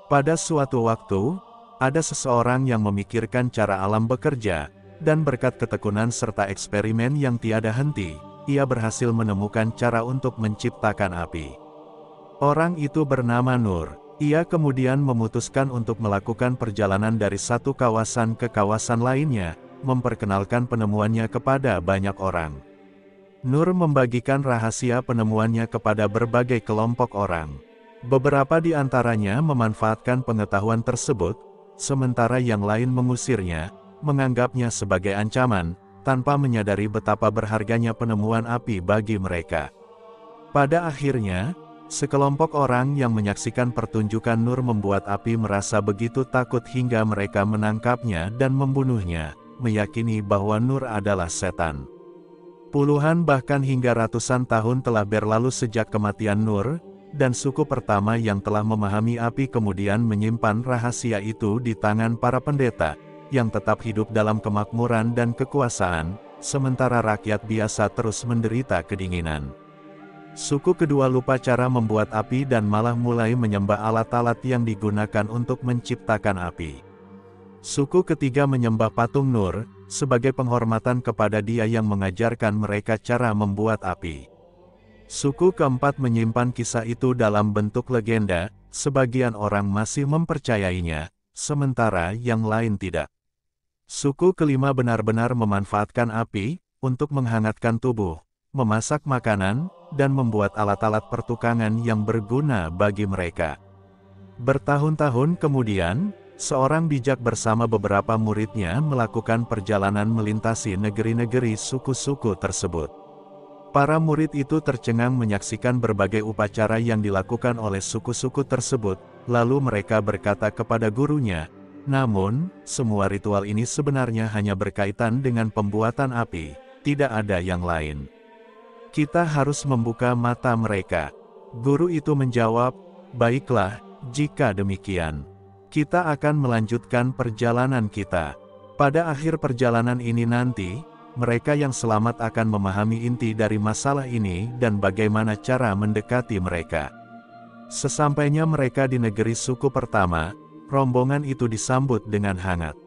Pada suatu waktu, ada seseorang yang memikirkan cara alam bekerja, dan berkat ketekunan serta eksperimen yang tiada henti, ia berhasil menemukan cara untuk menciptakan api. Orang itu bernama Nur. Ia kemudian memutuskan untuk melakukan perjalanan dari satu kawasan ke kawasan lainnya, memperkenalkan penemuannya kepada banyak orang. Nur membagikan rahasia penemuannya kepada berbagai kelompok orang. Beberapa di antaranya memanfaatkan pengetahuan tersebut, sementara yang lain mengusirnya, menganggapnya sebagai ancaman, tanpa menyadari betapa berharganya penemuan api bagi mereka. Pada akhirnya, sekelompok orang yang menyaksikan pertunjukan Nur membuat api merasa begitu takut hingga mereka menangkapnya dan membunuhnya, meyakini bahwa Nur adalah setan. Puluhan bahkan hingga ratusan tahun telah berlalu sejak kematian Nur, dan suku pertama yang telah memahami api kemudian menyimpan rahasia itu di tangan para pendeta, yang tetap hidup dalam kemakmuran dan kekuasaan, sementara rakyat biasa terus menderita kedinginan. Suku kedua lupa cara membuat api dan malah mulai menyembah alat-alat yang digunakan untuk menciptakan api. Suku ketiga menyembah patung Nur, sebagai penghormatan kepada dia yang mengajarkan mereka cara membuat api. Suku keempat menyimpan kisah itu dalam bentuk legenda, sebagian orang masih mempercayainya, sementara yang lain tidak. Suku kelima benar-benar memanfaatkan api, untuk menghangatkan tubuh, memasak makanan, dan membuat alat-alat pertukangan yang berguna bagi mereka. Bertahun-tahun kemudian, seorang bijak bersama beberapa muridnya melakukan perjalanan melintasi negeri-negeri suku-suku tersebut. Para murid itu tercengang menyaksikan berbagai upacara yang dilakukan oleh suku-suku tersebut, lalu mereka berkata kepada gurunya, "Namun, semua ritual ini sebenarnya hanya berkaitan dengan pembuatan api, tidak ada yang lain. Kita harus membuka mata mereka." Guru itu menjawab, "Baiklah, jika demikian. Kita akan melanjutkan perjalanan kita. Pada akhir perjalanan ini nanti, mereka yang selamat akan memahami inti dari masalah ini dan bagaimana cara mendekati mereka." Sesampainya mereka di negeri suku pertama, rombongan itu disambut dengan hangat.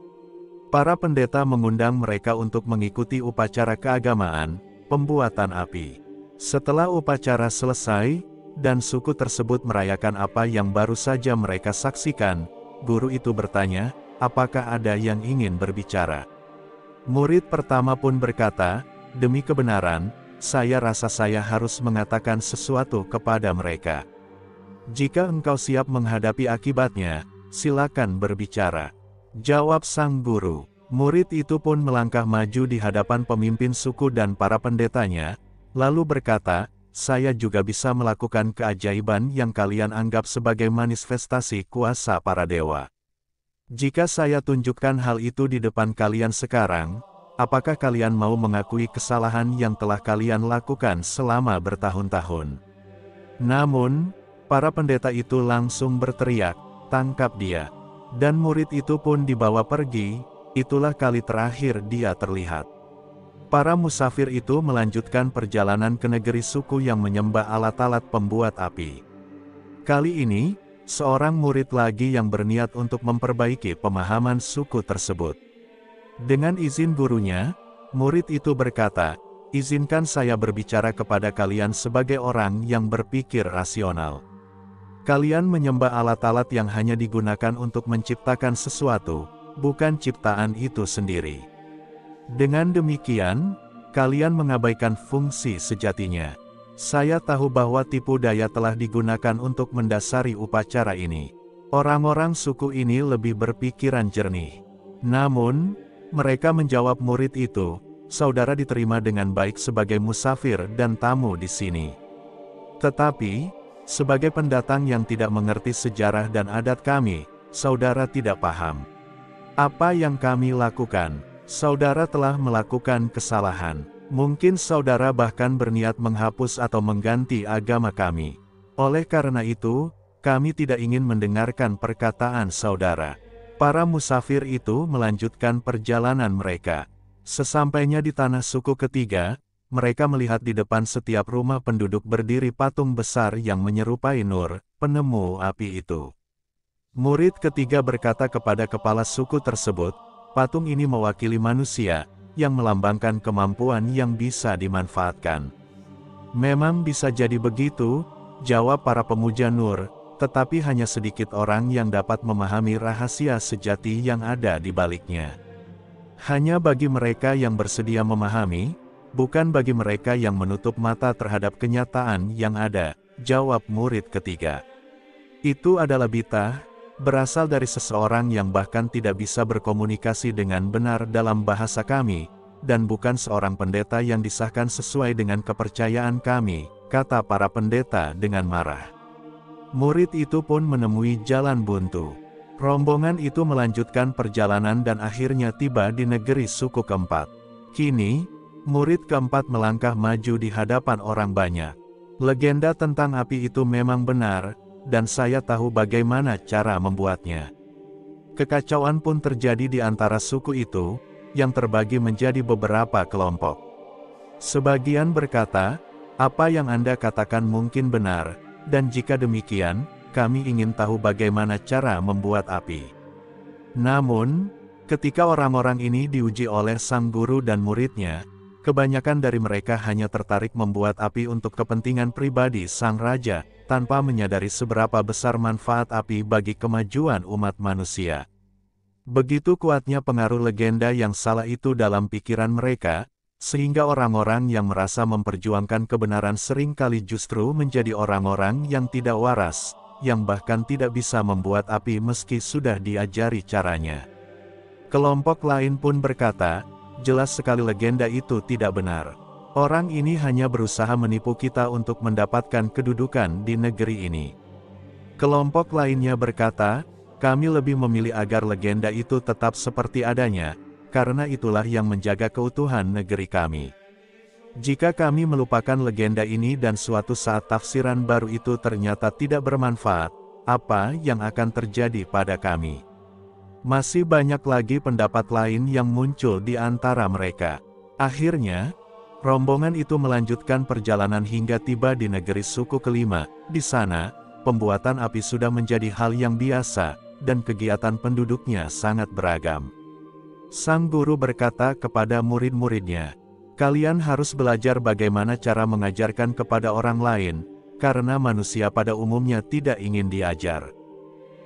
Para pendeta mengundang mereka untuk mengikuti upacara keagamaan, pembuatan api. Setelah upacara selesai, dan suku tersebut merayakan apa yang baru saja mereka saksikan, guru itu bertanya, "Apakah ada yang ingin berbicara?" Murid pertama pun berkata, "Demi kebenaran, saya rasa saya harus mengatakan sesuatu kepada mereka." "Jika engkau siap menghadapi akibatnya, silakan berbicara," jawab sang guru. Murid itu pun melangkah maju di hadapan pemimpin suku dan para pendetanya, lalu berkata, "Saya juga bisa melakukan keajaiban yang kalian anggap sebagai manifestasi kuasa para dewa. Jika saya tunjukkan hal itu di depan kalian sekarang, apakah kalian mau mengakui kesalahan yang telah kalian lakukan selama bertahun-tahun?" Namun, para pendeta itu langsung berteriak, "Tangkap dia!" Dan murid itu pun dibawa pergi. Itulah kali terakhir dia terlihat. Para musafir itu melanjutkan perjalanan ke negeri suku yang menyembah alat-alat pembuat api. Kali ini, seorang murid lagi yang berniat untuk memperbaiki pemahaman suku tersebut. Dengan izin gurunya, murid itu berkata, "Izinkan saya berbicara kepada kalian sebagai orang yang berpikir rasional. Kalian menyembah alat-alat yang hanya digunakan untuk menciptakan sesuatu, bukan ciptaan itu sendiri. Dengan demikian, kalian mengabaikan fungsi sejatinya. Saya tahu bahwa tipu daya telah digunakan untuk mendasari upacara ini. Orang-orang suku ini lebih berpikiran jernih." Namun, mereka menjawab murid itu, "Saudara diterima dengan baik sebagai musafir dan tamu di sini. Tetapi, sebagai pendatang yang tidak mengerti sejarah dan adat kami, saudara tidak paham apa yang kami lakukan. Saudara telah melakukan kesalahan. Mungkin saudara bahkan berniat menghapus atau mengganti agama kami. Oleh karena itu, kami tidak ingin mendengarkan perkataan saudara." Para musafir itu melanjutkan perjalanan mereka. Sesampainya di tanah suku ketiga, mereka melihat di depan setiap rumah penduduk berdiri patung besar yang menyerupai Nur, penemu api itu. Murid ketiga berkata kepada kepala suku tersebut, patung ini mewakili manusia, yang melambangkan kemampuan yang bisa dimanfaatkan. Memang bisa jadi begitu, jawab para pemuja Nur, tetapi hanya sedikit orang yang dapat memahami rahasia sejati yang ada di baliknya. Hanya bagi mereka yang bersedia memahami, bukan bagi mereka yang menutup mata terhadap kenyataan yang ada, jawab murid ketiga. Itu adalah Bitah, berasal dari seseorang yang bahkan tidak bisa berkomunikasi dengan benar dalam bahasa kami, dan bukan seorang pendeta yang disahkan sesuai dengan kepercayaan kami, kata para pendeta dengan marah. Murid itu pun menemui jalan buntu. Rombongan itu melanjutkan perjalanan dan akhirnya tiba di negeri suku keempat. Kini, murid keempat melangkah maju di hadapan orang banyak. Legenda tentang api itu memang benar, dan saya tahu bagaimana cara membuatnya. Kekacauan pun terjadi di antara suku itu, yang terbagi menjadi beberapa kelompok. Sebagian berkata, apa yang Anda katakan mungkin benar, dan jika demikian, kami ingin tahu bagaimana cara membuat api. Namun, ketika orang-orang ini diuji oleh sang guru dan muridnya, kebanyakan dari mereka hanya tertarik membuat api untuk kepentingan pribadi sang raja, tanpa menyadari seberapa besar manfaat api bagi kemajuan umat manusia. Begitu kuatnya pengaruh legenda yang salah itu dalam pikiran mereka, sehingga orang-orang yang merasa memperjuangkan kebenaran seringkali justru menjadi orang-orang yang tidak waras, yang bahkan tidak bisa membuat api meski sudah diajari caranya. Kelompok lain pun berkata, jelas sekali legenda itu tidak benar. Orang ini hanya berusaha menipu kita untuk mendapatkan kedudukan di negeri ini. Kelompok lainnya berkata, kami lebih memilih agar legenda itu tetap seperti adanya, karena itulah yang menjaga keutuhan negeri kami. Jika kami melupakan legenda ini dan suatu saat tafsiran baru itu ternyata tidak bermanfaat, apa yang akan terjadi pada kami? Masih banyak lagi pendapat lain yang muncul di antara mereka. Akhirnya, rombongan itu melanjutkan perjalanan hingga tiba di negeri suku kelima. Di sana, pembuatan api sudah menjadi hal yang biasa, dan kegiatan penduduknya sangat beragam. Sang guru berkata kepada murid-muridnya, kalian harus belajar bagaimana cara mengajarkan kepada orang lain, karena manusia pada umumnya tidak ingin diajar.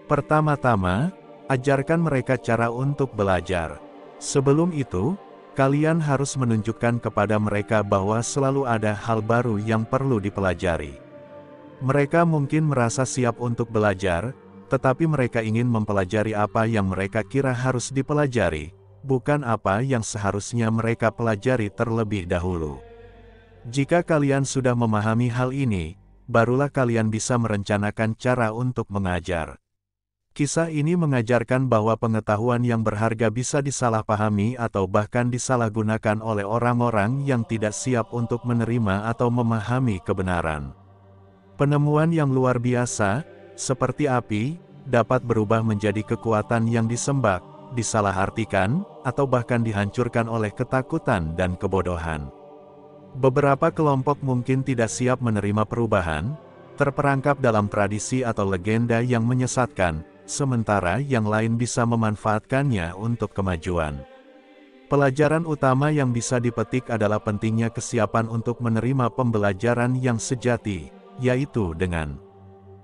Pertama-tama, ajarkan mereka cara untuk belajar. Sebelum itu, kalian harus menunjukkan kepada mereka bahwa selalu ada hal baru yang perlu dipelajari. Mereka mungkin merasa siap untuk belajar, tetapi mereka ingin mempelajari apa yang mereka kira harus dipelajari, bukan apa yang seharusnya mereka pelajari terlebih dahulu. Jika kalian sudah memahami hal ini, barulah kalian bisa merencanakan cara untuk mengajar. Kisah ini mengajarkan bahwa pengetahuan yang berharga bisa disalahpahami atau bahkan disalahgunakan oleh orang-orang yang tidak siap untuk menerima atau memahami kebenaran. Penemuan yang luar biasa, seperti api, dapat berubah menjadi kekuatan yang disembah, disalahartikan, atau bahkan dihancurkan oleh ketakutan dan kebodohan. Beberapa kelompok mungkin tidak siap menerima perubahan, terperangkap dalam tradisi atau legenda yang menyesatkan, sementara yang lain bisa memanfaatkannya untuk kemajuan. Pelajaran utama yang bisa dipetik adalah pentingnya kesiapan untuk menerima pembelajaran yang sejati, yaitu dengan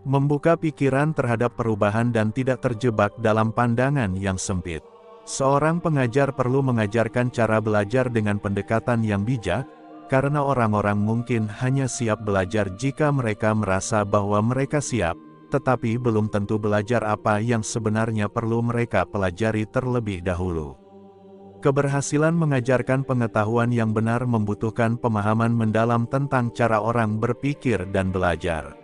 membuka pikiran terhadap perubahan dan tidak terjebak dalam pandangan yang sempit. Seorang pengajar perlu mengajarkan cara belajar dengan pendekatan yang bijak, karena orang-orang mungkin hanya siap belajar jika mereka merasa bahwa mereka siap, tetapi belum tentu belajar apa yang sebenarnya perlu mereka pelajari terlebih dahulu. Keberhasilan mengajarkan pengetahuan yang benar membutuhkan pemahaman mendalam tentang cara orang berpikir dan belajar.